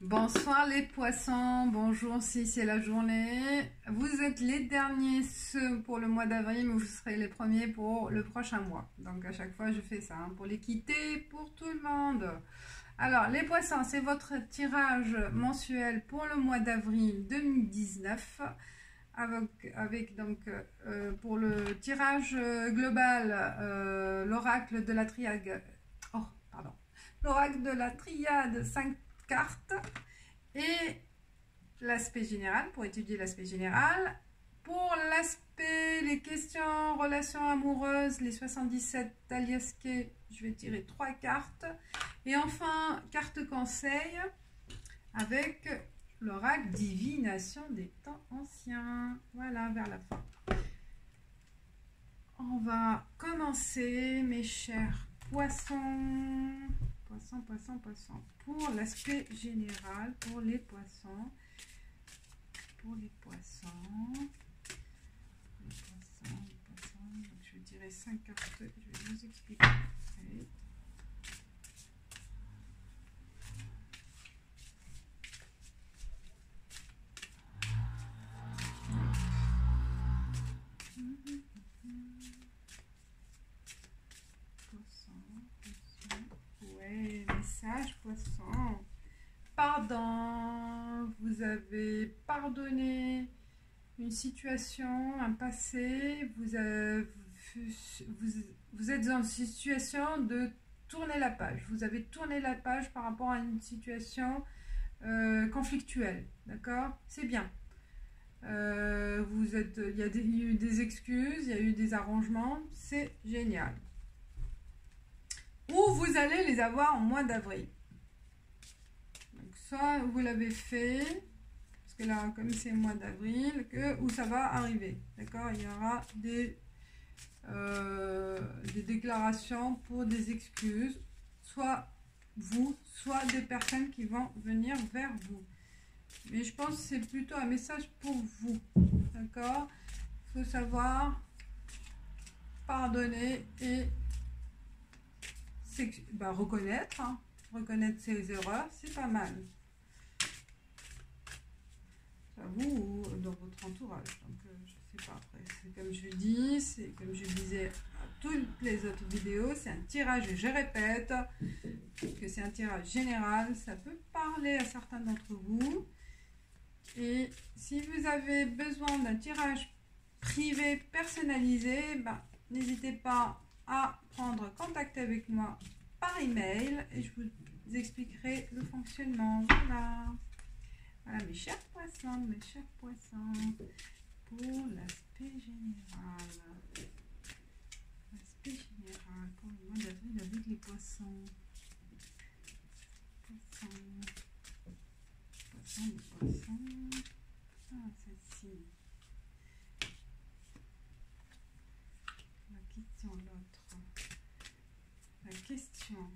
Bonsoir les poissons, bonjour si c'est la journée. Vous êtes les derniers ceux pour le mois d'avril, mais vous serez les premiers pour le prochain mois. Donc à chaque fois je fais ça, pour l'équité, pour tout le monde. Alors les poissons, c'est votre tirage mensuel pour le mois d'avril 2019. Avec donc pour le tirage global, l'oracle de la triade. Oh, pardon. L'oracle de la triade 5 cartes et l'aspect général pour étudier l'aspect général. Pour l'aspect, les questions, relations amoureuses, les 77 Aliasquet, je vais tirer 3 cartes. Et enfin, carte conseil avec l'oracle divination des temps anciens. Voilà, vers la fin. On va commencer, mes chers poissons. Poissons. Pour l'aspect général, pour les poissons. Les poissons. Donc, je vais tirer 5 cartes. Je vais vous expliquer. Allez. Ouais, message poisson. Pardon, vous avez pardonné une situation, un passé, vous êtes dans une situation de tourner la page. Vous avez tourné la page par rapport à une situation conflictuelle, d'accord? C'est bien. Il y a eu des excuses, il y a eu des arrangements, c'est génial. Ou vous allez les avoir en mois d'avril. Donc ça, vous l'avez fait, parce que là, comme c'est le mois d'avril, où ça va arriver, d'accord? Il y aura des déclarations pour des excuses, soit vous, soit des personnes qui vont venir vers vous. Mais je pense que c'est plutôt un message pour vous, d'accord? Il faut savoir pardonner et reconnaître, hein. Reconnaître ses erreurs, c'est pas mal. À vous ou dans votre entourage. Donc, je sais pas après. C'est comme je dis, c'est comme je disais à toutes les autres vidéos, c'est un tirage, et je répète que c'est un tirage général. Ça peut parler à certains d'entre vous. Et si vous avez besoin d'un tirage privé personnalisé, n'hésitez pas à prendre contact avec moi par email et je vous expliquerai le fonctionnement. Voilà mes chers poissons, pour l'aspect général. L'aspect général pour le mois d'avril avec les poissons. Poissons. Ah, celle-ci. La question, l'autre. La question.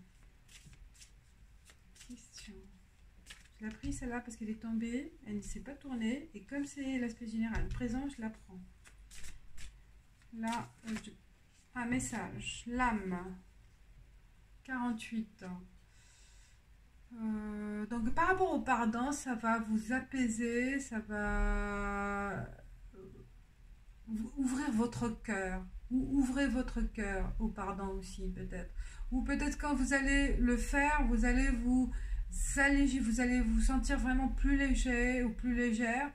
Je l'ai pris celle-là parce qu'elle est tombée, elle ne s'est pas tournée. Et comme c'est l'aspect général présent, je la prends. Là, un message. L'âme. 48 ans. Donc par rapport au pardon, ça va vous apaiser, ça va ouvrir votre cœur, ou ouvrez votre cœur au pardon aussi peut-être, ou peut-être quand vous allez le faire, vous allez vous alléger, vous allez vous sentir vraiment plus léger ou plus légère,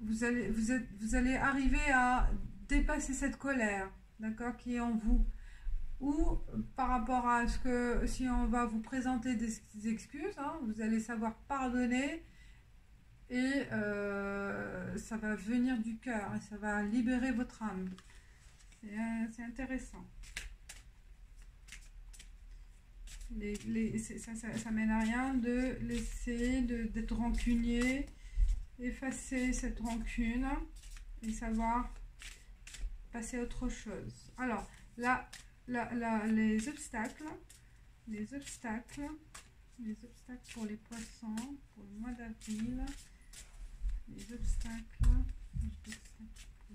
vous allez arriver à dépasser cette colère, d'accord, qui est en vous. Ou par rapport à ce que, si on va vous présenter des excuses, hein, vous allez savoir pardonner et ça va venir du cœur et ça va libérer votre âme. C'est intéressant. Ça mène à rien de laisser, d'être rancunier, effacer cette rancune et savoir passer à autre chose. Alors, là, les obstacles pour les poissons pour le mois d'avril, les obstacles pour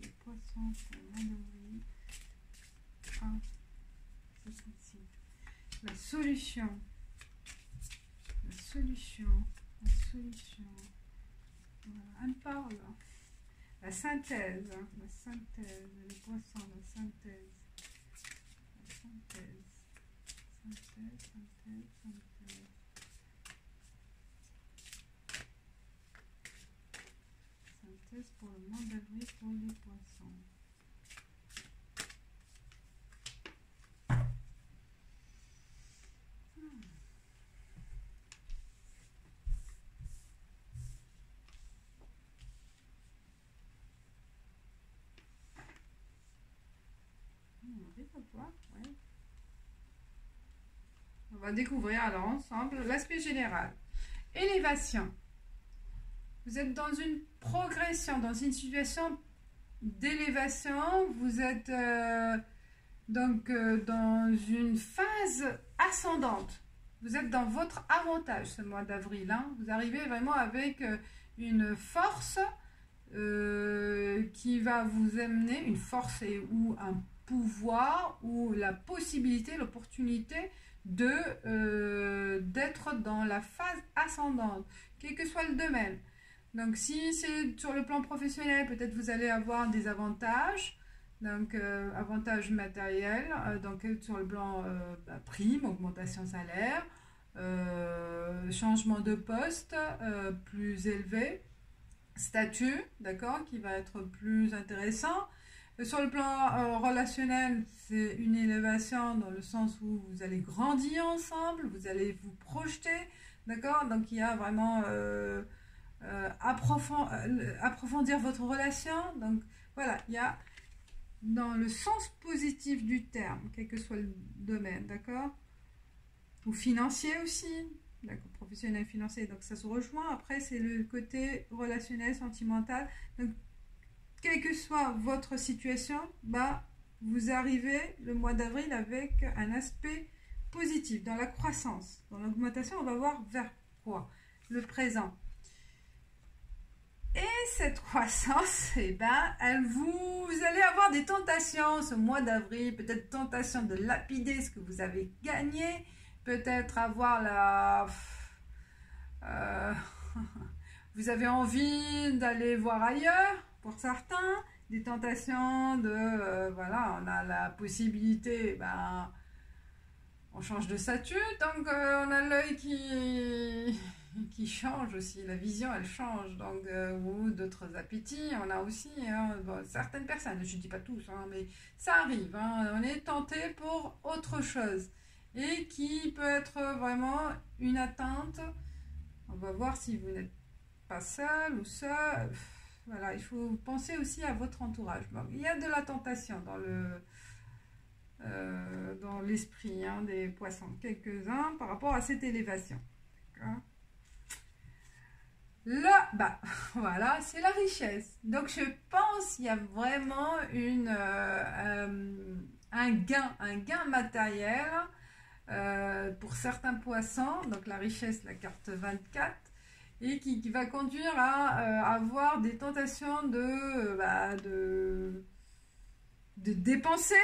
les poissons pour le mois d'avril. C'est celle-ci. La solution solution. La solution. Voilà, elle parle. La synthèse. La synthèse. Les poissons, la synthèse. La synthèse. Synthèse, synthèse, synthèse. Synthèse pour le mois d'avril pour les poissons. Ouais. On va découvrir alors ensemble l'aspect général. Élévation. Vous êtes dans une progression, dans une situation d'élévation. Vous êtes donc dans une phase ascendante. Vous êtes dans votre avantage ce mois d'avril. Hein. Vous arrivez vraiment avec une force qui va vous amener, une force ou un pouvoir ou la possibilité, l'opportunité d'être dans la phase ascendante, quel que soit le domaine. Donc si c'est sur le plan professionnel, peut-être vous allez avoir des avantages, donc avantages matériels, donc sur le plan prime, augmentation salaire, changement de poste plus élevé, statut, d'accord, qui va être plus intéressant. Sur le plan relationnel, c'est une élévation dans le sens où vous allez grandir ensemble, vous allez vous projeter, d'accord. Donc il y a vraiment approfondir votre relation. Donc voilà, il y a dans le sens positif du terme, quel que soit le domaine, d'accord. Ou financier aussi, d'accord, professionnel, financier, donc ça se rejoint. Après, c'est le côté relationnel, sentimental. Donc quelle que soit votre situation, bah, vous arrivez le mois d'avril avec un aspect positif, dans la croissance, dans l'augmentation. On va voir vers quoi? Le présent. Et cette croissance, eh ben, vous allez avoir des tentations ce mois d'avril, peut-être tentation de lapider ce que vous avez gagné, peut-être avoir vous avez envie d'aller voir ailleurs. Pour certains, des tentations de, voilà, on a la possibilité, ben, on change de statut, donc on a l'œil qui change aussi, la vision elle change, donc, ou d'autres appétits, on a aussi, hein, bon, certaines personnes, je ne dis pas tous, hein, mais ça arrive, hein, on est tenté pour autre chose, et qui peut être vraiment une atteinte. On va voir si vous n'êtes pas seul ou seul. Voilà, il faut penser aussi à votre entourage. Bon, il y a de la tentation dans l'esprit des poissons, quelques-uns par rapport à cette élévation. Là, bah, voilà, c'est la richesse. Donc, je pense qu'il y a vraiment un gain matériel pour certains poissons. Donc, la richesse, la carte 24. Et qui va conduire à avoir des tentations de dépenser,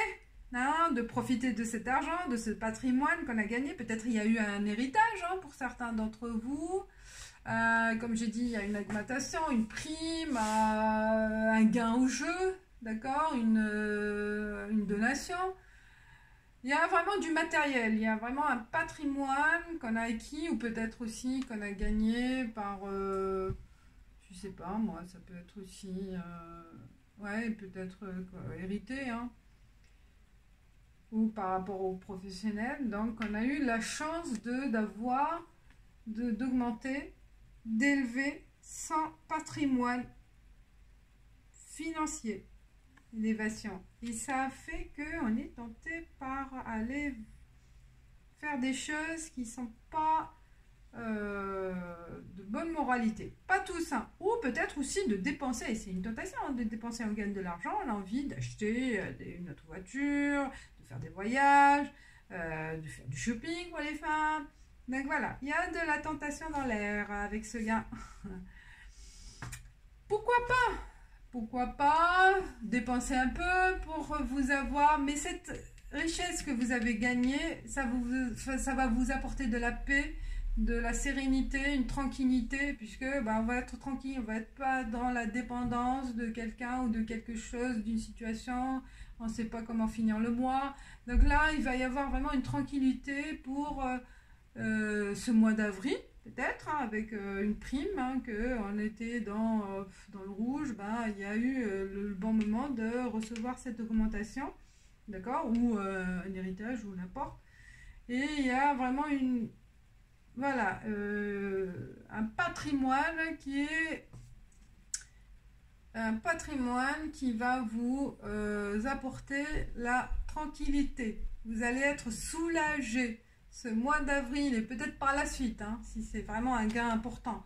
hein, de profiter de cet argent, de ce patrimoine qu'on a gagné. Peut-être il y a eu un héritage pour certains d'entre vous. Comme j'ai dit, il y a une augmentation, une prime, un gain au jeu, d'accord, une donation. Il y a vraiment du matériel, il y a vraiment un patrimoine qu'on a acquis ou peut-être aussi qu'on a gagné par, je sais pas moi, ça peut être aussi, ouais, peut-être hérité, hein, ou par rapport aux professionnels. Donc on a eu la chance d'augmenter, d'élever son patrimoine financier. Élévation. Et ça fait qu'on est tenté par aller faire des choses qui ne sont pas de bonne moralité. Pas tous, hein. Ou peut-être aussi de dépenser. C'est une tentation de dépenser. On gagne de l'argent, on a envie d'acheter une autre voiture, de faire des voyages, de faire du shopping pour les femmes. Donc voilà, il y a de la tentation dans l'air avec ce gain. Pourquoi pas? Pourquoi pas dépenser un peu pour vous avoir, mais cette richesse que vous avez gagnée, ça va vous apporter de la paix, de la sérénité, une tranquillité, puisque on va être tranquille, on va être pas dans la dépendance de quelqu'un ou de quelque chose, d'une situation, on ne sait pas comment finir le mois. Donc là, il va y avoir vraiment une tranquillité pour ce mois d'avril, peut-être, hein, avec une prime, hein, qu'on était dans le rouge, il y a eu le bon moment de recevoir cette augmentation, d'accord, ou un héritage ou n'importe. Et il y a vraiment voilà, un patrimoine qui va vous apporter la tranquillité. Vous allez être soulagé ce mois d'avril et peut-être par la suite, hein, si c'est vraiment un gain important.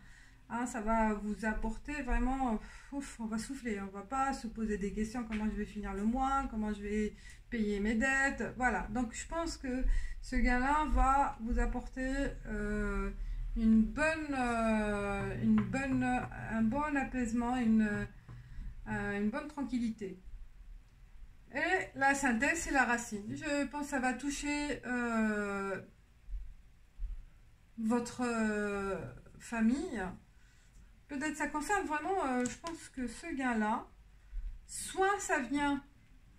Hein, ça va vous apporter vraiment, on va souffler, on va pas se poser des questions, comment je vais finir le mois, comment je vais payer mes dettes, voilà. Donc je pense que ce gain-là va vous apporter un bon apaisement, une bonne tranquillité. Et la synthèse, c'est la racine. Je pense que ça va toucher votre famille. Peut-être ça concerne vraiment, je pense que ce gain-là, soit ça vient,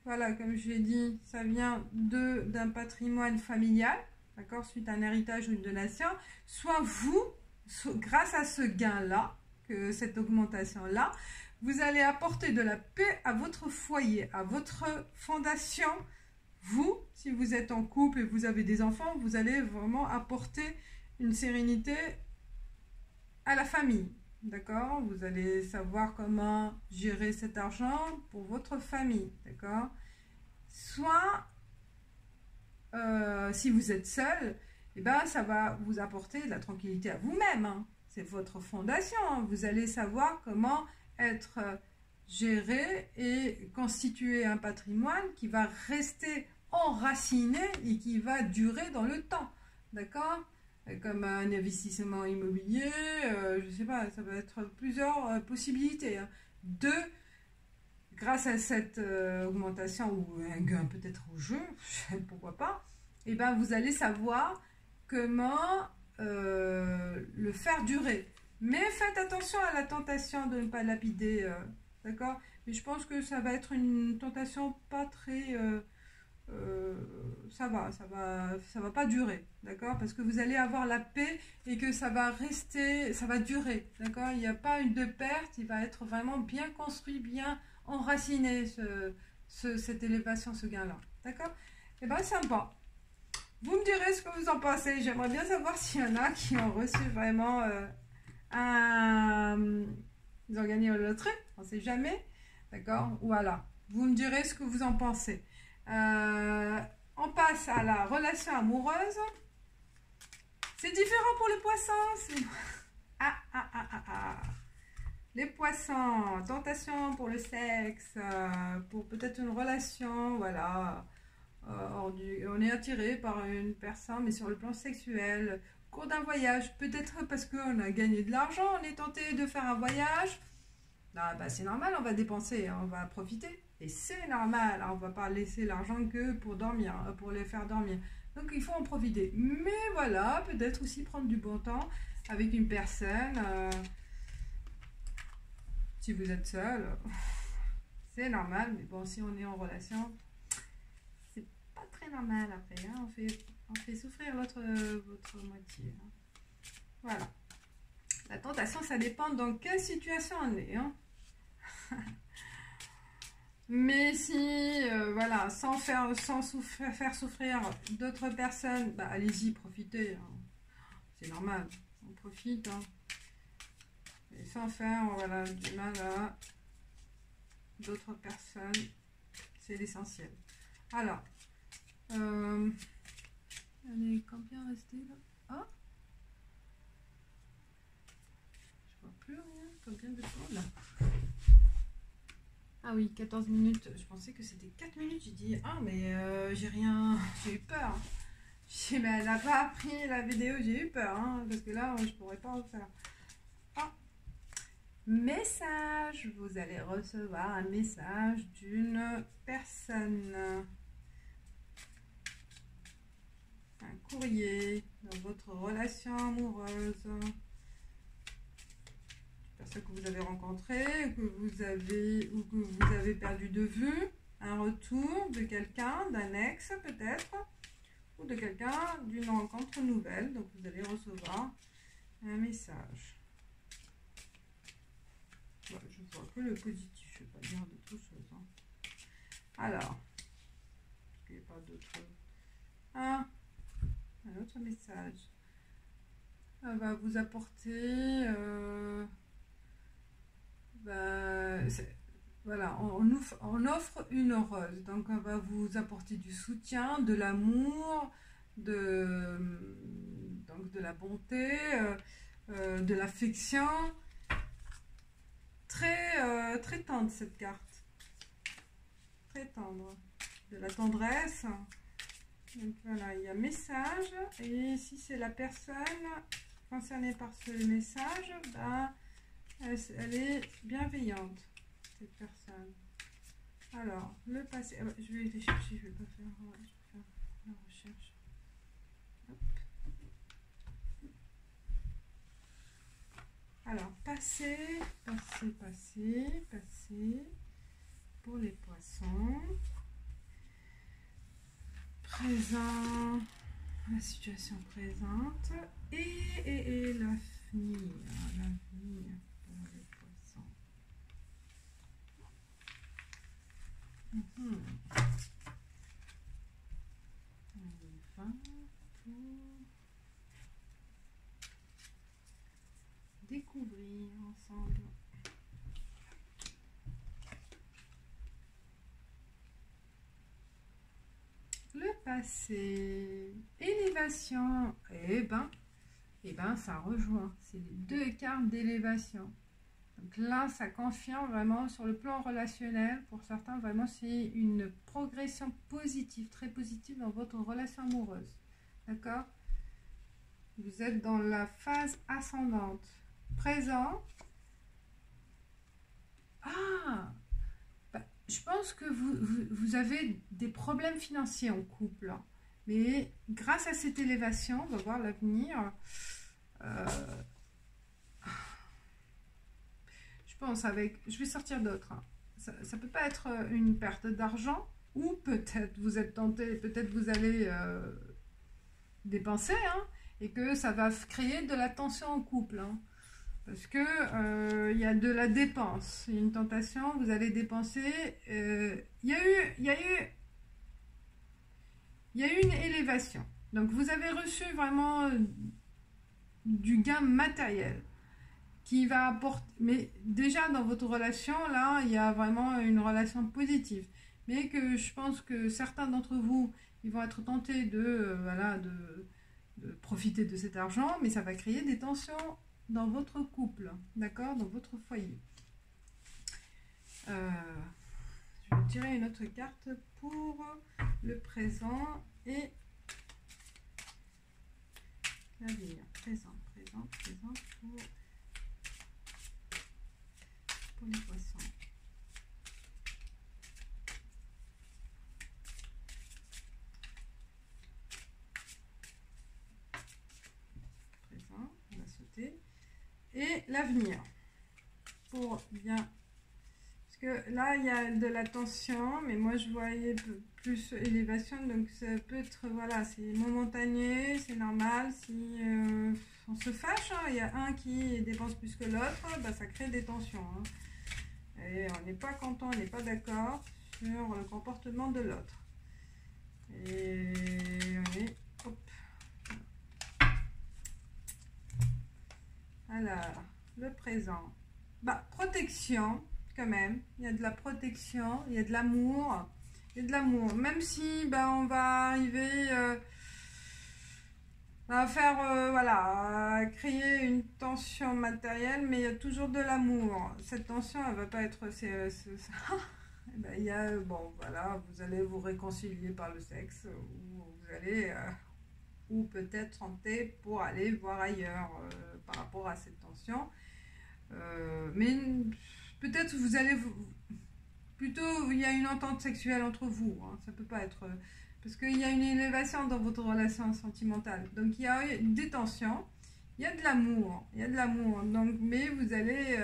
voilà, comme je l'ai dit, ça vient d'un patrimoine familial, d'accord, suite à un héritage ou une donation, soit vous, grâce à ce gain-là, que cette augmentation-là, vous allez apporter de la paix à votre foyer, à votre fondation. Vous, si vous êtes en couple et vous avez des enfants, vous allez vraiment apporter une sérénité à la famille. D'accord? Vous allez savoir comment gérer cet argent pour votre famille. D'accord? Soit, si vous êtes seul, ça va vous apporter de la tranquillité à vous-même. Hein. C'est votre fondation. Hein. Vous allez savoir comment être géré et constituer un patrimoine qui va rester enraciné et qui va durer dans le temps. D'accord? Comme un investissement immobilier, je ne sais pas, ça va être plusieurs possibilités. Hein. Grâce à cette augmentation ou un gain peut-être au jeu, pourquoi pas, vous allez savoir comment le faire durer. Mais faites attention à la tentation de ne pas lapider, d'accord? Mais je pense que ça va être une tentation pas très... ça va pas durer, d'accord? Parce que vous allez avoir la paix et que ça va rester, ça va durer, d'accord? Il n'y a pas une de perte, il va être vraiment bien construit, bien enraciné, cette élévation, ce gain-là, d'accord? Et sympa. Vous me direz ce que vous en pensez. J'aimerais bien savoir s'il y en a qui ont reçu vraiment ils ont gagné au loterie, on ne sait jamais, d'accord? Voilà, vous me direz ce que vous en pensez. On passe à la relation amoureuse. C'est différent pour les poissons. Les poissons, tentation pour le sexe, pour peut-être une relation, voilà. On est attiré par une personne, mais sur le plan sexuel, au cours d'un voyage, peut-être parce qu'on a gagné de l'argent, on est tenté de faire un voyage. C'est normal, on va dépenser, on va profiter. Et c'est normal, on ne va pas laisser l'argent que pour dormir, pour les faire dormir. Donc il faut en profiter. Mais voilà, peut-être aussi prendre du bon temps avec une personne. Si vous êtes seul, c'est normal. Mais bon, si on est en relation, c'est pas très normal après. Hein. On fait souffrir votre moitié. Hein. Voilà. La tentation, ça dépend dans quelle situation on est. Hein. Mais si, voilà, sans faire souffrir d'autres personnes, allez-y, profitez. Hein. C'est normal, on profite. Hein. Et sans faire, voilà, du mal à d'autres personnes, c'est l'essentiel. Alors, allez, combien resté là? Oh, je vois plus rien, combien de temps là? Ah oui, 14 minutes. Je pensais que c'était 4 minutes. J'ai dit, mais j'ai rien. J'ai eu peur. J'ai dit, mais elle n'a pas pris la vidéo. J'ai eu peur. Hein, parce que là, je ne pourrais pas refaire. Ah, message. Vous allez recevoir un message d'une personne. Un courrier dans votre relation amoureuse. Personne que vous avez rencontré, que vous avez perdu de vue, un retour de quelqu'un, d'un ex peut-être, ou de quelqu'un d'une rencontre nouvelle. Donc vous allez recevoir un message. Ouais, je vois que le positif, je ne vais pas dire d'autre chose. Hein. Alors, il n'y a pas d'autre. Un autre message. Elle va vous apporter. Voilà, on offre une rose. Donc, elle va vous apporter du soutien, de l'amour, de la bonté, de l'affection. Très tendre cette carte. Très tendre. De la tendresse. Donc voilà, il y a message. Et si c'est la personne concernée par ce message, ben, elle est bienveillante, cette personne. Alors, le passé. Je vais les chercher, je vais pas faire, je vais faire la recherche. Hop. Alors, passé pour les poissons. Présent, la situation présente et l'avenir pour les poissons. On y va pour découvrir ensemble. Le passé, élévation, et ben ça rejoint, c'est les deux cartes d'élévation. Donc là, ça confirme vraiment sur le plan relationnel, pour certains, vraiment c'est une progression positive, très positive dans votre relation amoureuse. D'accord? Vous êtes dans la phase ascendante. Présent. Ah! Je pense que vous avez des problèmes financiers en couple. Mais grâce à cette élévation, on va voir l'avenir. Je pense je vais sortir d'autres. Hein. Ça ne peut pas être une perte d'argent. Ou peut-être vous êtes tenté, peut-être vous allez dépenser. Hein, et que ça va créer de la tension en couple. Hein. Parce que y a de la dépense, il y a une tentation, vous allez dépenser. Il y a eu une élévation. Donc vous avez reçu vraiment du gain matériel qui va apporter. Mais déjà dans votre relation, là, il y a vraiment une relation positive. Mais que je pense que certains d'entre vous, ils vont être tentés de profiter de cet argent, mais ça va créer des tensions dans votre couple, d'accord, dans votre foyer. Je vais tirer une autre carte pour le présent et l'avenir. Présent pour les poissons. Présent, on va sauter. Et l'avenir, pour bien, parce que là il y a de la tension, mais moi je voyais plus élévation, donc ça peut être, voilà, c'est momentané, c'est normal. Si on se fâche, hein, il y a un qui dépense plus que l'autre, bah, ça crée des tensions, hein. Et on n'est pas content, on n'est pas d'accord sur le comportement de l'autre, et on est, hop. Alors, le présent. Bah, protection, quand même. Il y a de la protection, il y a de l'amour. Il y a de l'amour. Même si on va arriver à faire, à créer une tension matérielle, mais il y a toujours de l'amour. Cette tension, elle va pas être... il y a, vous allez vous réconcilier par le sexe, ou vous allez... ou peut-être tenter pour aller voir ailleurs par rapport à cette tension. Mais peut-être vous allez... Plutôt, il y a une entente sexuelle entre vous. Hein, ça peut pas être... Parce qu'il y a une élévation dans votre relation sentimentale. Donc, il y a des tensions. Il y a de l'amour. Il y a de l'amour. Donc, mais vous allez...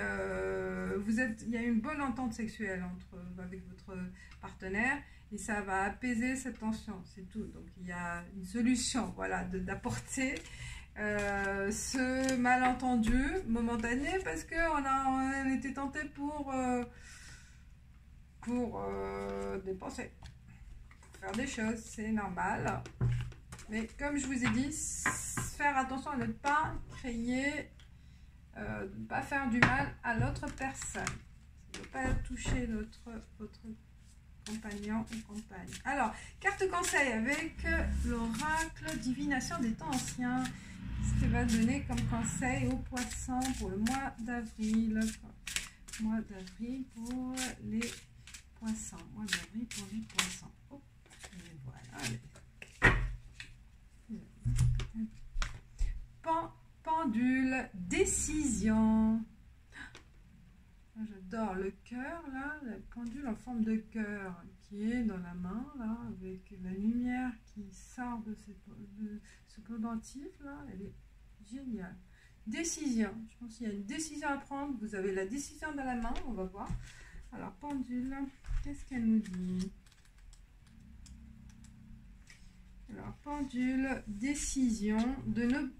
il y a une bonne entente sexuelle avec votre partenaire. Et ça va apaiser cette tension. C'est tout. Donc, il y a une solution, voilà, d'apporter ce malentendu momentané parce qu'on était tenté pour dépenser, pour faire des choses, c'est normal. Mais comme je vous ai dit, faire attention à ne pas créer, ne pas faire du mal à l'autre personne. Ne pas toucher votre compagnon ou compagne. Alors, carte conseil avec l'oracle divination des temps anciens. Ce qui va donner comme conseil aux poissons pour le mois d'avril. Mois d'avril pour les poissons. Mois d'avril pour les poissons. Hop, et voilà. Allez. Pendule, décision. J'adore le cœur, là, la pendule en forme de cœur qui est dans la main, là, avec la lumière qui sort de ce pendentif, là, elle est géniale. Décision, je pense qu'il y a une décision à prendre, vous avez la décision dans la main, on va voir. Alors, pendule, qu'est-ce qu'elle nous dit? Alors, pendule, décision, de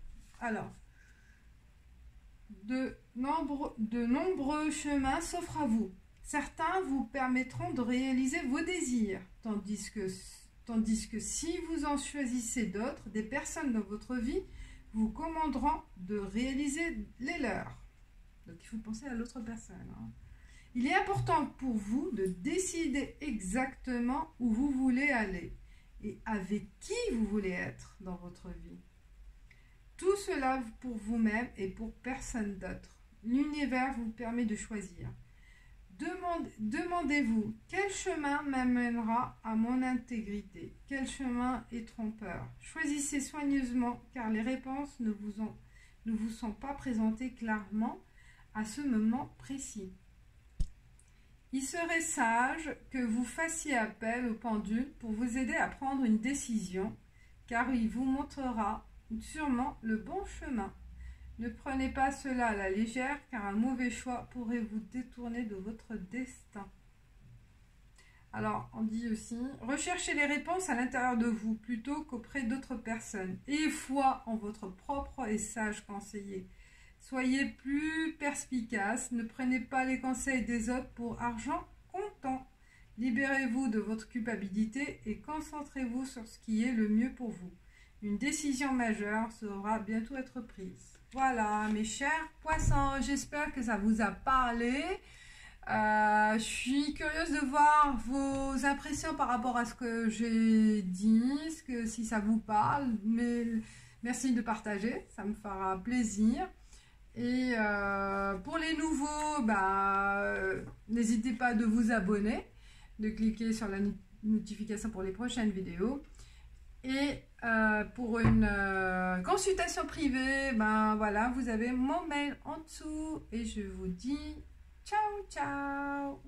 nombreux chemins s'offrent à vous. Certains vous permettront de réaliser vos désirs, tandis que si vous en choisissez d'autres, des personnes dans votre vie vous commanderont de réaliser les leurs. Donc il faut penser à l'autre personne. Hein. Il est important pour vous de décider exactement où vous voulez aller et avec qui vous voulez être dans votre vie. Tout cela pour vous-même et pour personne d'autre. L'univers vous permet de choisir. Demandez-vous, quel chemin m'amènera à mon intégrité? Quel chemin est trompeur? Choisissez soigneusement car les réponses ne vous sont pas présentées clairement à ce moment précis. Il serait sage que vous fassiez appel au pendule pour vous aider à prendre une décision car il vous montrera sûrement le bon chemin. Ne prenez pas cela à la légère, car un mauvais choix pourrait vous détourner de votre destin. Alors, on dit aussi, recherchez les réponses à l'intérieur de vous, plutôt qu'auprès d'autres personnes. Ayez foi en votre propre et sage conseiller. Soyez plus perspicace, ne prenez pas les conseils des autres pour argent comptant. Libérez-vous de votre culpabilité et concentrez-vous sur ce qui est le mieux pour vous. Une décision majeure sera bientôt être prise. Voilà, mes chers poissons, j'espère que ça vous a parlé. Je suis curieuse de voir vos impressions par rapport à ce que j'ai dit, si ça vous parle. Mais merci de partager, ça me fera plaisir. Et pour les nouveaux, n'hésitez pas de vous abonner, de cliquer sur la notification pour les prochaines vidéos. Et pour une consultation privée, voilà, vous avez mon mail en dessous et je vous dis ciao ciao.